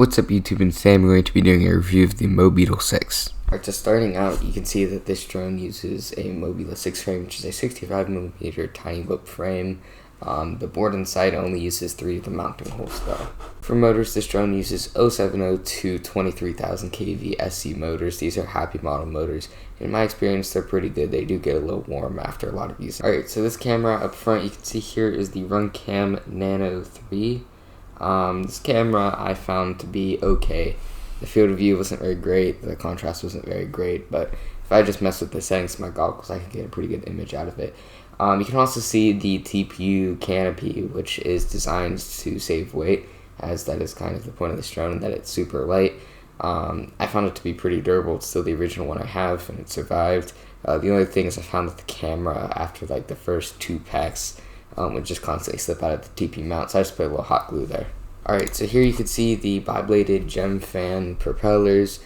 What's up YouTube, and today I'm going to be doing a review of the Mobettle 6. Alright, so starting out, you can see that this drone uses a Mobettle 6 frame, which is a 65mm tiny whip frame. The board inside only uses 3 of the mounting holes though. For motors, this drone uses 0702 23,000 kV SC motors. These are happy model motors. In my experience, they're pretty good. They do get a little warm after a lot of use. Alright, so this camera up front, you can see here is the Runcam Nano 3. This camera I found to be okay. The field of view wasn't very great, the contrast wasn't very great, but if I just mess with the settings of my goggles, I can get a pretty good image out of it. You can also see the TPU canopy, which is designed to save weight, as that is kind of the point of this drone, that it's super light. I found it to be pretty durable. It's still the original one I have, and it survived. The only thing is I found that the camera, after like the first 2 packs, would just constantly slip out of the TP mount, so I just put a little hot glue there. Alright, so here you can see the bi-bladed gem fan propellers.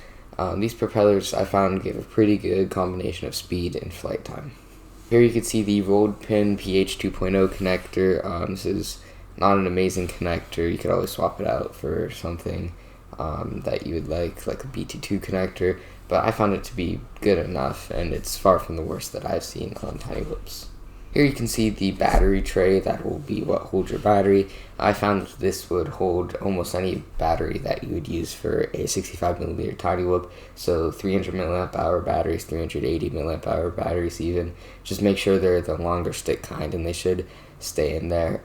These propellers I found give a pretty good combination of speed and flight time. Here you can see the rolled pin PH 2.0 connector. This is not an amazing connector. You could always swap it out for something that you would like a BT2 connector, but I found it to be good enough, and it's far from the worst that I've seen on tiny whips. Here you can see the battery tray. That will be what holds your battery. I found that this would hold almost any battery that you would use for a 65mm tiny whip. So 300 mAh batteries, 380 mAh batteries even. Just make sure they're the longer stick kind, and they should stay in there.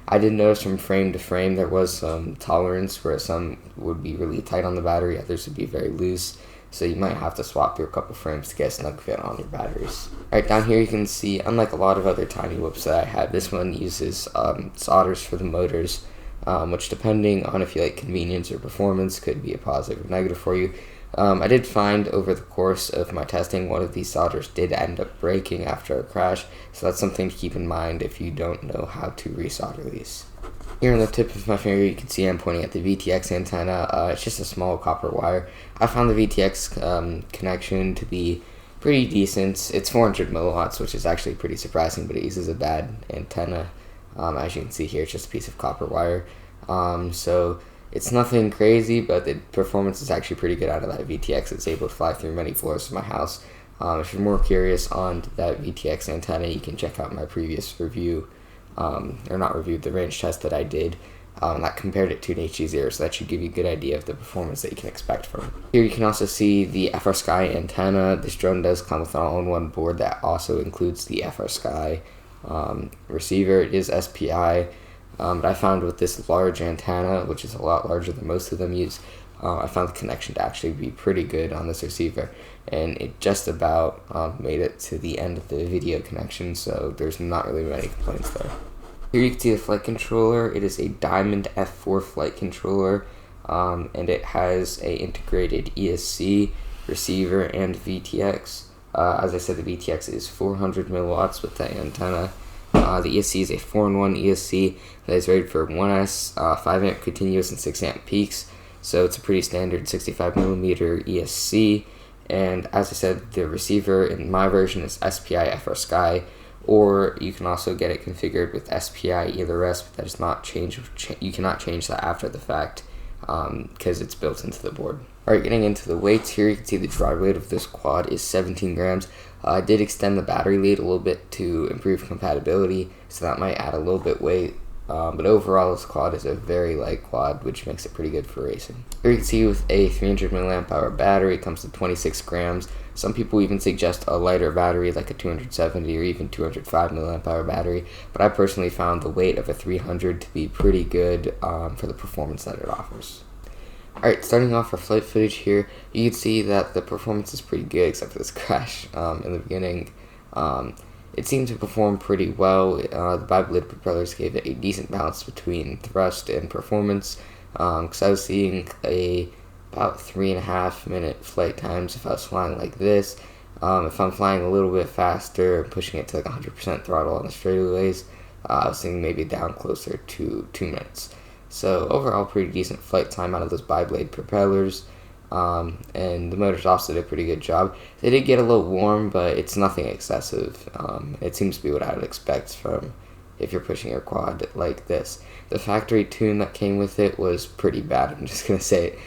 I did notice from frame to frame there was some tolerance where some would be really tight on the battery, others would be very loose. So you might have to swap through a couple frames to get a snug fit on your batteries. Alright, down here you can see, unlike a lot of other tiny whips that I have, this one uses solders for the motors, which depending on if you like convenience or performance could be a positive or negative for you. I did find over the course of my testing, one of these solders did end up breaking after a crash, so that's something to keep in mind if you don't know how to resolder these. Here on the tip of my finger you can see I'm pointing at the VTX antenna. It's just a small copper wire. I found the VTX connection to be pretty decent. It's 400 milliwatts, which is actually pretty surprising, but it uses a bad antenna. As you can see here, it's just a piece of copper wire. So it's nothing crazy, but the performance is actually pretty good out of that VTX. It's able to fly through many floors of my house. If you're more curious on that VTX antenna, you can check out my previous review. Or not reviewed, the range test that I did, that compared it to an HD0, so that should give you a good idea of the performance that you can expect from it. Here you can also see the FrSky antenna. This drone does come with an all-in-one board that also includes the FrSky receiver. It is SPI, but I found with this large antenna, which is a lot larger than most of them use, I found the connection to actually be pretty good on this receiver, and it just about made it to the end of the video connection, so there's not really many complaints there. Here you can see the flight controller. It is a Diamond F4 flight controller, and it has a integrated ESC receiver and VTX. As I said, the VTX is 400 milliwatts with the antenna. The ESC is a 4-in-1 ESC that is rated for 1S, 5 amp continuous, and 6 amp peaks. So it's a pretty standard 65mm ESC, and as I said, the receiver in my version is SPI FrSky, or you can also get it configured with SPI either S, but that is not you cannot change that after the fact, because it's built into the board. Alright, getting into the weights here, you can see the dry weight of this quad is 17 grams. I did extend the battery lead a little bit to improve compatibility, so that might add a little bit weight. But overall, this quad is a very light quad, which makes it pretty good for racing. Here you can see with a 300 mAh battery, it comes to 26 grams. Some people even suggest a lighter battery, like a 270 or even 205 mAh battery, but I personally found the weight of a 300 to be pretty good for the performance that it offers. Alright, starting off our flight footage here, you can see that the performance is pretty good, except for this crash in the beginning. It seemed to perform pretty well. The bi-bladed propellers gave it a decent balance between thrust and performance, because I was seeing about 3.5 minute flight times if I was flying like this. If I'm flying a little bit faster, pushing it to like 100% throttle on the straightaways, I was seeing maybe down closer to 2 minutes. So overall, pretty decent flight time out of those bi-blade propellers. And the motors also did a pretty good job. They did get a little warm, but it's nothing excessive. It seems to be what I would expect from if you're pushing your quad like this. The factory tune that came with it was pretty bad, I'm just going to say it.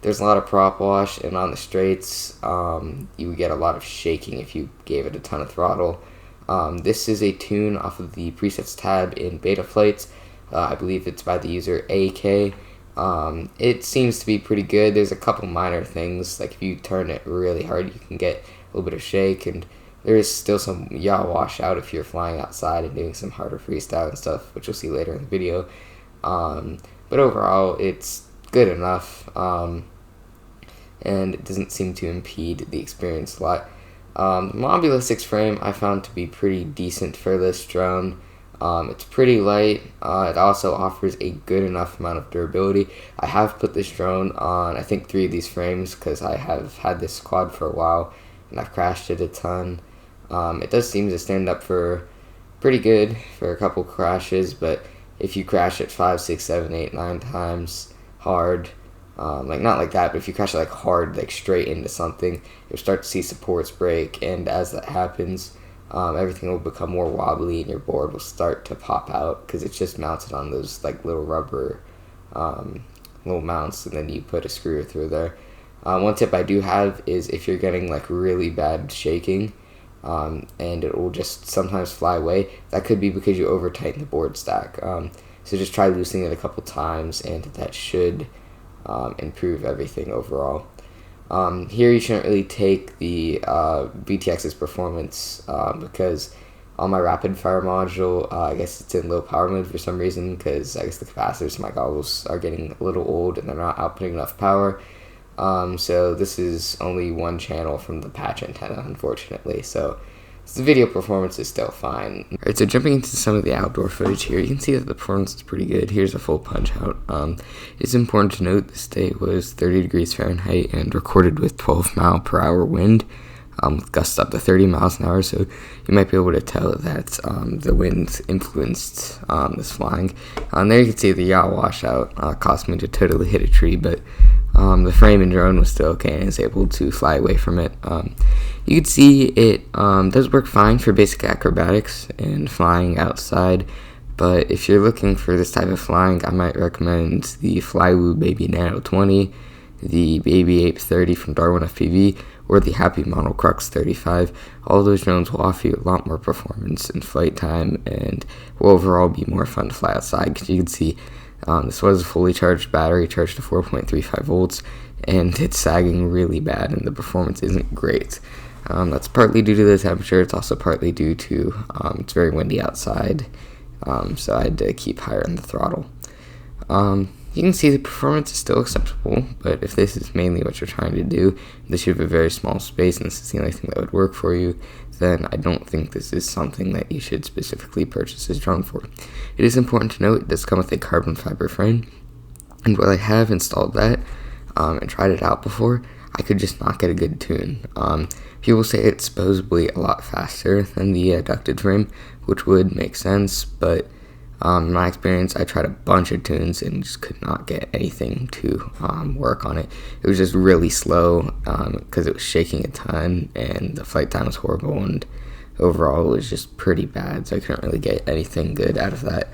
There's a lot of prop wash, and on the straights, you would get a lot of shaking if you gave it a ton of throttle. This is a tune off of the presets tab in Beta Flights. I believe it's by the user AK. It seems to be pretty good. There's a couple minor things, like if you turn it really hard, you can get a little bit of shake, and there is still some yaw washout if you're flying outside and doing some harder freestyle and stuff, which you'll see later in the video. But overall, it's good enough, and it doesn't seem to impede the experience a lot. The Mobettle 6 frame I found to be pretty decent for this drone. It's pretty light. It also offers a good enough amount of durability. I have put this drone on, I think, 3 of these frames because I have had this quad for a while and I've crashed it a ton. It does seem to stand up for pretty good for a couple crashes, but if you crash it 5, 6, 7, 8, 9 times hard, like not like that, but if you crash it like hard, like straight into something, you'll start to see supports break, and as that happens, everything will become more wobbly and your board will start to pop out because it's just mounted on those like little rubber little mounts, and then you put a screw through there. One tip I do have is if you're getting like really bad shaking, and it will just sometimes fly away, that could be because you over tighten the board stack. So just try loosening it a couple times, and that should improve everything overall. Here you shouldn't really take the VTX's performance because on my rapid fire module, I guess it's in low power mode for some reason, because I guess the capacitors in my goggles are getting a little old and they're not outputting enough power. So this is only one channel from the patch antenna, unfortunately, so the video performance is still fine. Alright, so jumping into some of the outdoor footage here, you can see that the performance is pretty good. Here's a full punch out. It's important to note this day was 30 degrees Fahrenheit and recorded with 12-mile-per-hour wind, with gusts up to 30 miles an hour, so you might be able to tell that the wind influenced this flying. There you can see the yaw washout caused me to totally hit a tree, but the frame and drone was still okay and I was able to fly away from it. You can see it does work fine for basic acrobatics and flying outside, but if you're looking for this type of flying, I might recommend the Flywoo Baby Nano 20, the Baby Ape 30 from Darwin FPV, or the Happy Model Crux 35. All those drones will offer you a lot more performance and flight time, and will overall be more fun to fly outside, because you can see this was a fully charged battery, charged to 4.35 volts, and it's sagging really bad, and the performance isn't great. That's partly due to the temperature. It's also partly due to it's very windy outside, so I had to keep higher in the throttle. You can see the performance is still acceptable, but if this is mainly what you're trying to do, this you have a very small space and this is the only thing that would work for you, then I don't think this is something that you should specifically purchase this drone for. It is important to note it does come with a carbon fiber frame, and while I have installed that and tried it out before, I could just not get a good tune. People say it's supposedly a lot faster than the ducted frame, which would make sense, but in my experience, I tried a bunch of tunes and just could not get anything to work on it. It was just really slow because it was shaking a ton and the flight time was horrible, and overall it was just pretty bad, so I couldn't really get anything good out of that.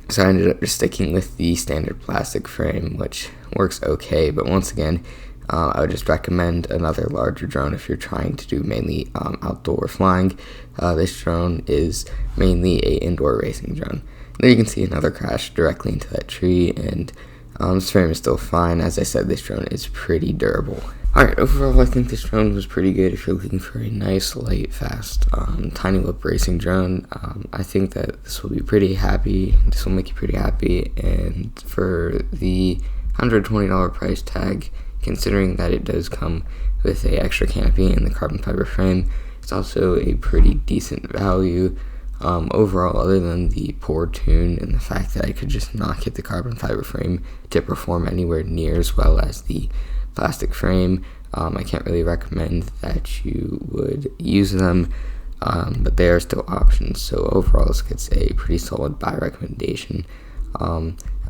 So I ended up just sticking with the standard plastic frame, which works okay, but once again, I would just recommend another larger drone if you're trying to do mainly outdoor flying. This drone is mainly a indoor racing drone. There you can see another crash directly into that tree, and this frame is still fine. As I said, this drone is pretty durable. Alright, overall I think this drone was pretty good if you're looking for a nice, light, fast, tiny whip racing drone. I think that this will be pretty happy. This will make you pretty happy, and for the $120 price tag, considering that it does come with a extra canopy and the carbon fiber frame, it's also a pretty decent value. Overall, other than the poor tune and the fact that I could just not get the carbon fiber frame to perform anywhere near as well as the plastic frame, I can't really recommend that you would use them, but they are still options. So overall, this gets a pretty solid buy recommendation,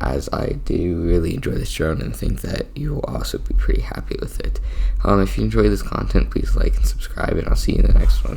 as I do really enjoy this drone and think that you will also be pretty happy with it. If you enjoy this content, please like and subscribe, and I'll see you in the next one.